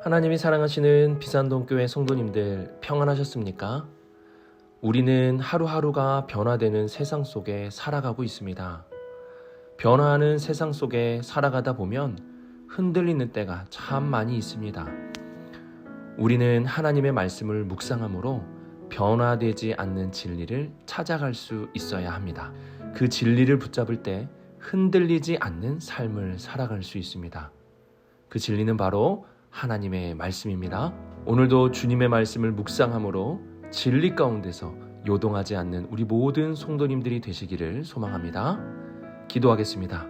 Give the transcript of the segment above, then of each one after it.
하나님이 사랑하시는 비산동교회 성도님들 평안하셨습니까? 우리는 하루하루가 변화되는 세상 속에 살아가고 있습니다. 변화하는 세상 속에 살아가다 보면 흔들리는 때가 참 많이 있습니다. 우리는 하나님의 말씀을 묵상함으로 변화되지 않는 진리를 찾아갈 수 있어야 합니다. 그 진리를 붙잡을 때 흔들리지 않는 삶을 살아갈 수 있습니다. 그 진리는 바로 하나님의 말씀입니다. 오늘도 주님의 말씀을 묵상함으로 진리 가운데서 요동하지 않는 우리 모든 성도님들이 되시기를 소망합니다. 기도하겠습니다.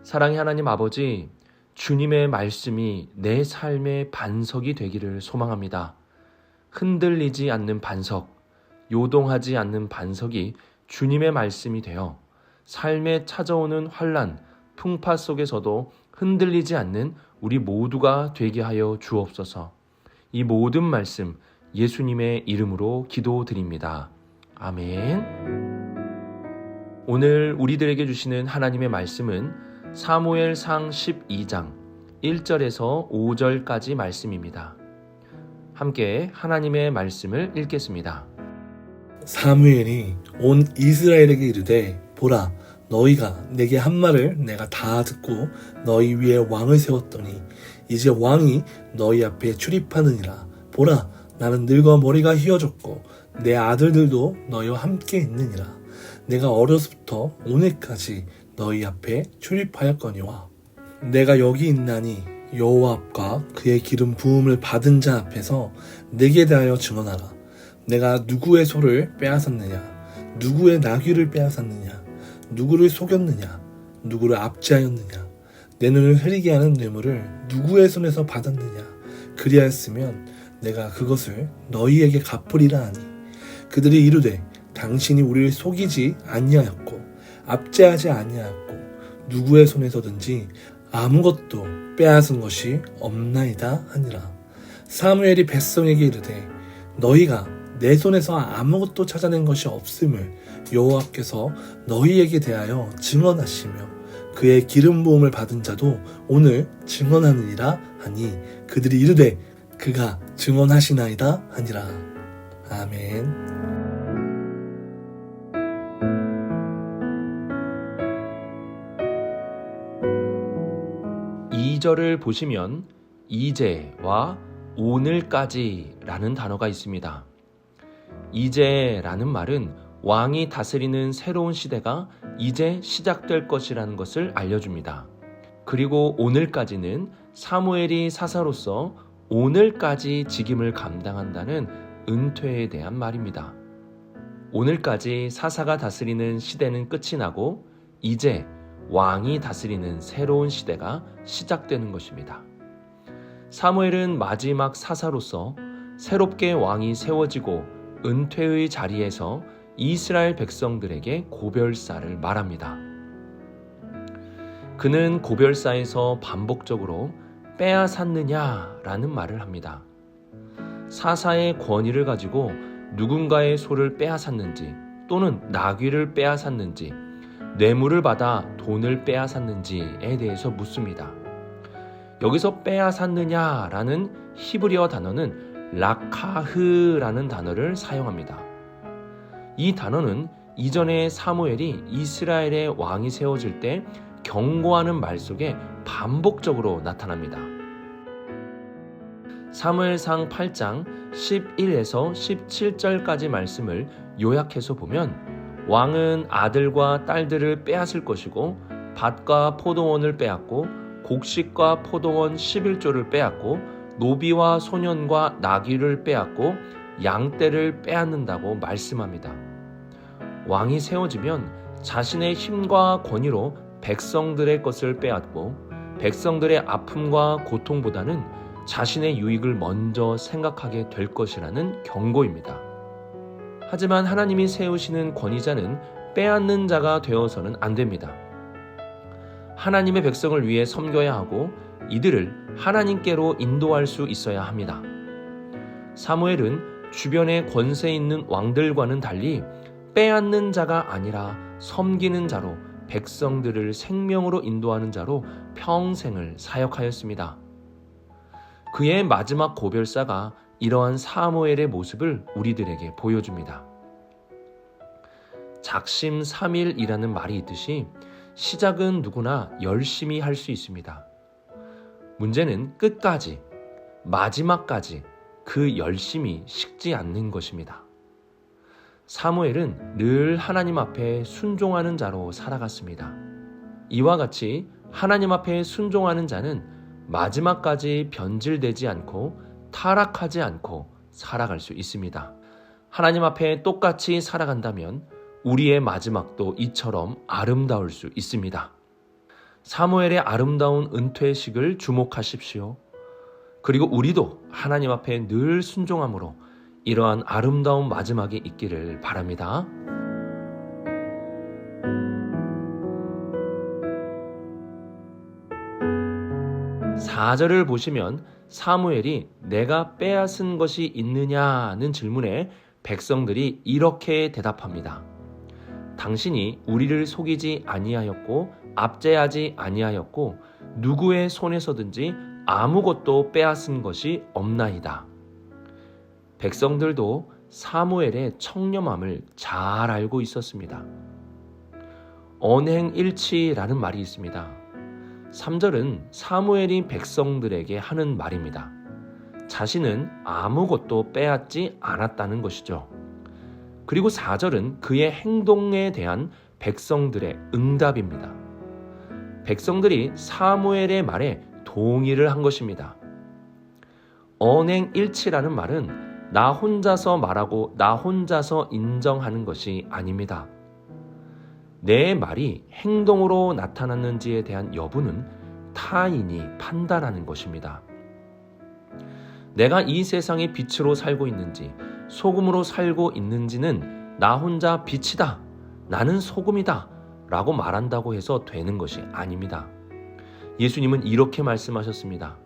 사랑의 하나님 아버지, 주님의 말씀이 내 삶의 반석이 되기를 소망합니다. 흔들리지 않는 반석, 요동하지 않는 반석이 주님의 말씀이 되어 삶에 찾아오는 환난, 풍파 속에서도 흔들리지 않는 우리 모두가 되게 하여 주옵소서. 이 모든 말씀 예수님의 이름으로 기도드립니다. 아멘. 오늘 우리들에게 주시는 하나님의 말씀은 사무엘상 12장 1절에서 5절까지 말씀입니다. 함께 하나님의 말씀을 읽겠습니다. 사무엘이 온 이스라엘에게 이르되 보라, 너희가 내게 한 말을 내가 다 듣고 너희 위에 왕을 세웠더니 이제 왕이 너희 앞에 출입하느니라. 보라, 나는 늙어 머리가 휘어졌고 내 아들들도 너희와 함께 있느니라. 내가 어려서부터 오늘까지 너희 앞에 출입하였거니와 내가 여기 있나니 여호와 앞과 그의 기름 부음을 받은 자 앞에서 내게 대하여 증언하라. 내가 누구의 소를 빼앗았느냐, 누구의 나귀를 빼앗았느냐, 누구를 속였느냐, 누구를 압제하였느냐, 내 눈을 흐리게 하는 뇌물을 누구의 손에서 받았느냐. 그리하였으면 내가 그것을 너희에게 갚으리라 하니 그들이 이르되 당신이 우리를 속이지 아니하였고 압제하지 아니하였고 누구의 손에서든지 아무것도 빼앗은 것이 없나이다 하니라. 사무엘이 백성에게 이르되 너희가 내 손에서 아무것도 찾아낸 것이 없음을 여호와께서 너희에게 대하여 증언하시며 그의 기름 부음을 받은 자도 오늘 증언하느니라 하니 그들이 이르되 그가 증언하시나이다 하니라. 아멘. 2절을 보시면 이제와 오늘까지라는 단어가 있습니다. 이제라는 말은 왕이 다스리는 새로운 시대가 이제 시작될 것이라는 것을 알려줍니다. 그리고 오늘까지는 사무엘이 사사로서 오늘까지 직임을 감당한다는 은퇴에 대한 말입니다. 오늘까지 사사가 다스리는 시대는 끝이 나고 이제 왕이 다스리는 새로운 시대가 시작되는 것입니다. 사무엘은 마지막 사사로서 새롭게 왕이 세워지고 은퇴의 자리에서 이스라엘 백성들에게 고별사를 말합니다. 그는 고별사에서 반복적으로 빼앗았느냐라는 말을 합니다. 사사의 권위를 가지고 누군가의 소를 빼앗았는지 또는 나귀를 빼앗았는지 뇌물을 받아 돈을 빼앗았는지에 대해서 묻습니다. 여기서 빼앗았느냐라는 히브리어 단어는 라카흐라는 단어를 사용합니다. 이 단어는 이전에 사무엘이 이스라엘의 왕이 세워질 때 경고하는 말 속에 반복적으로 나타납니다. 사무엘상 8장 11에서 17절까지 말씀을 요약해서 보면 왕은 아들과 딸들을 빼앗을 것이고 밭과 포도원을 빼앗고 곡식과 포도원 11조를 빼앗고 노비와 소년과 나귀를 빼앗고 양떼를 빼앗는다고 말씀합니다. 왕이 세워지면 자신의 힘과 권위로 백성들의 것을 빼앗고 백성들의 아픔과 고통보다는 자신의 유익을 먼저 생각하게 될 것이라는 경고입니다. 하지만 하나님이 세우시는 권위자는 빼앗는 자가 되어서는 안 됩니다. 하나님의 백성을 위해 섬겨야 하고 이들을 하나님께로 인도할 수 있어야 합니다. 사무엘은 주변에 권세 있는 왕들과는 달리 빼앗는 자가 아니라 섬기는 자로 백성들을 생명으로 인도하는 자로 평생을 사역하였습니다. 그의 마지막 고별사가 이러한 사무엘의 모습을 우리들에게 보여줍니다. 작심삼일이라는 말이 있듯이 시작은 누구나 열심히 할 수 있습니다. 문제는 끝까지, 마지막까지 그 열심이 식지 않는 것입니다. 사무엘은 늘 하나님 앞에 순종하는 자로 살아갔습니다. 이와 같이 하나님 앞에 순종하는 자는 마지막까지 변질되지 않고 타락하지 않고 살아갈 수 있습니다. 하나님 앞에 똑같이 살아간다면 우리의 마지막도 이처럼 아름다울 수 있습니다. 사무엘의 아름다운 은퇴식을 주목하십시오. 그리고 우리도 하나님 앞에 늘 순종함으로 이러한 아름다운 마지막이 있기를 바랍니다. (4절을) 보시면 사무엘이 내가 빼앗은 것이 있느냐는 질문에 백성들이 이렇게 대답합니다. 당신이 우리를 속이지 아니하였고 압제하지 아니하였고 누구의 손에서든지 아무것도 빼앗은 것이 없나이다. 백성들도 사무엘의 청렴함을 잘 알고 있었습니다. 언행일치라는 말이 있습니다. 3절은 사무엘이 백성들에게 하는 말입니다. 자신은 아무것도 빼앗지 않았다는 것이죠. 그리고 4절은 그의 행동에 대한 백성들의 응답입니다. 백성들이 사무엘의 말에 동의를 한 것입니다. 언행일치라는 말은 나 혼자서 말하고 나 혼자서 인정하는 것이 아닙니다. 내 말이 행동으로 나타났는지에 대한 여부는 타인이 판단하는 것입니다. 내가 이 세상의 빛으로 살고 있는지 소금으로 살고 있는지는 나 혼자 빛이다, 나는 소금이다 라고 말한다고 해서 되는 것이 아닙니다. 예수님은 이렇게 말씀하셨습니다.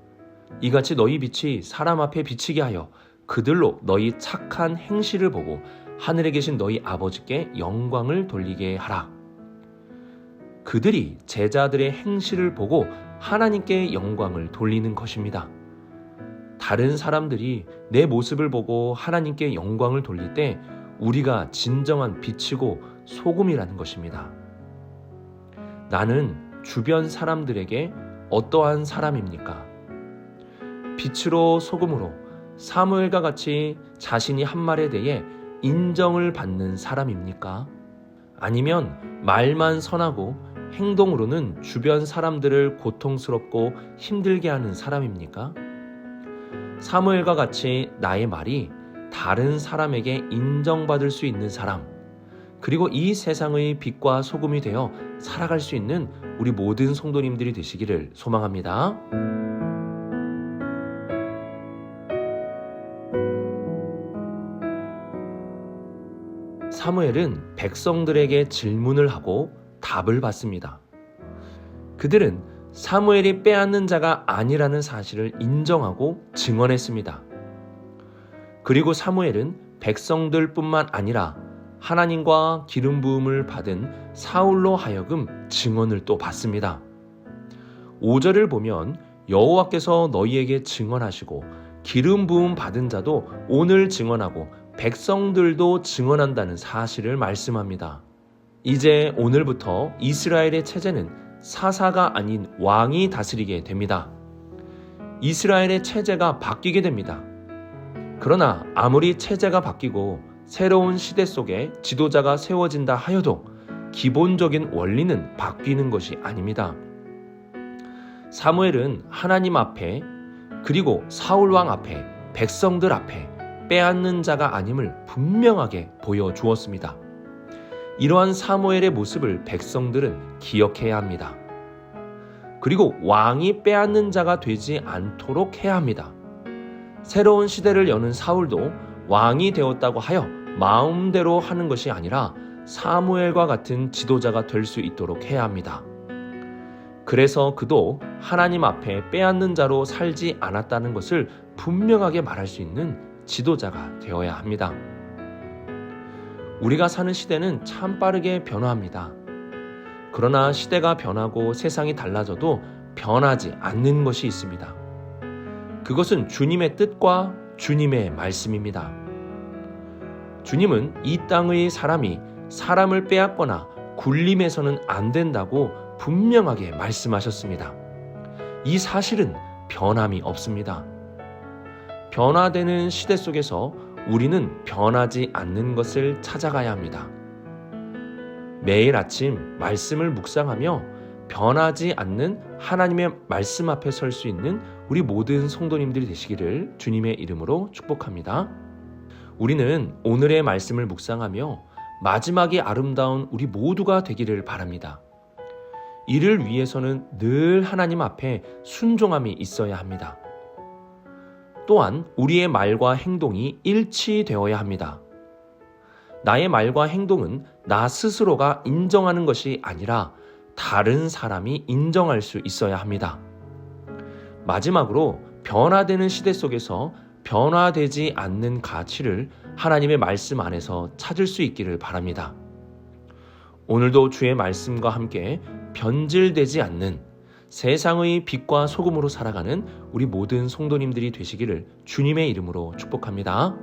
이같이 너희 빛이 사람 앞에 비치게 하여 그들로 너희 착한 행실을 보고 하늘에 계신 너희 아버지께 영광을 돌리게 하라. 그들이 제자들의 행실을 보고 하나님께 영광을 돌리는 것입니다. 다른 사람들이 내 모습을 보고 하나님께 영광을 돌릴 때 우리가 진정한 빛이고 소금이라는 것입니다. 나는 주변 사람들에게 어떠한 사람입니까? 빛으로 소금으로 사무엘과 같이 자신이 한 말에 대해 인정을 받는 사람입니까? 아니면 말만 선하고 행동으로는 주변 사람들을 고통스럽고 힘들게 하는 사람입니까? 사무엘과 같이 나의 말이 다른 사람에게 인정받을 수 있는 사람, 그리고 이 세상의 빛과 소금이 되어 살아갈 수 있는 우리 모든 성도님들이 되시기를 소망합니다. 사무엘은 백성들에게 질문을 하고 답을 받습니다. 그들은 사무엘이 빼앗는 자가 아니라는 사실을 인정하고 증언했습니다. 그리고 사무엘은 백성들뿐만 아니라 하나님과 기름 부음을 받은 사울로 하여금 증언을 또 받습니다. 5절을 보면 여호와께서 너희에게 증언하시고 기름 부음 받은 자도 오늘 증언하고 백성들도 증언한다는 사실을 말씀합니다. 이제 오늘부터 이스라엘의 체제는 사사가 아닌 왕이 다스리게 됩니다. 이스라엘의 체제가 바뀌게 됩니다. 그러나 아무리 체제가 바뀌고 새로운 시대 속에 지도자가 세워진다 하여도 기본적인 원리는 바뀌는 것이 아닙니다. 사무엘은 하나님 앞에 그리고 사울왕 앞에 백성들 앞에 빼앗는 자가 아님을 분명하게 보여주었습니다. 이러한 사무엘의 모습을 백성들은 기억해야 합니다. 그리고 왕이 빼앗는 자가 되지 않도록 해야 합니다. 새로운 시대를 여는 사울도 왕이 되었다고 하여 마음대로 하는 것이 아니라 사무엘과 같은 지도자가 될 수 있도록 해야 합니다. 그래서 그도 하나님 앞에 빼앗는 자로 살지 않았다는 것을 분명하게 말할 수 있는 지도자가 되어야 합니다. 우리가 사는 시대는 참 빠르게 변화합니다. 그러나 시대가 변하고 세상이 달라져도 변하지 않는 것이 있습니다. 그것은 주님의 뜻과 주님의 말씀입니다. 주님은 이 땅의 사람이 사람을 빼앗거나 굴림해서는 안 된다고 분명하게 말씀하셨습니다. 이 사실은 변함이 없습니다. 변화되는 시대 속에서 우리는 변하지 않는 것을 찾아가야 합니다. 매일 아침 말씀을 묵상하며 변하지 않는 하나님의 말씀 앞에 설 수 있는 우리 모든 성도님들이 되시기를 주님의 이름으로 축복합니다. 우리는 오늘의 말씀을 묵상하며 마지막이 아름다운 우리 모두가 되기를 바랍니다. 이를 위해서는 늘 하나님 앞에 순종함이 있어야 합니다. 또한 우리의 말과 행동이 일치되어야 합니다. 나의 말과 행동은 나 스스로가 인정하는 것이 아니라 다른 사람이 인정할 수 있어야 합니다. 마지막으로 변화되는 시대 속에서 변화되지 않는 가치를 하나님의 말씀 안에서 찾을 수 있기를 바랍니다. 오늘도 주의 말씀과 함께 변질되지 않는 세상의 빛과 소금으로 살아가는 우리 모든 성도님들이 되시기를 주님의 이름으로 축복합니다.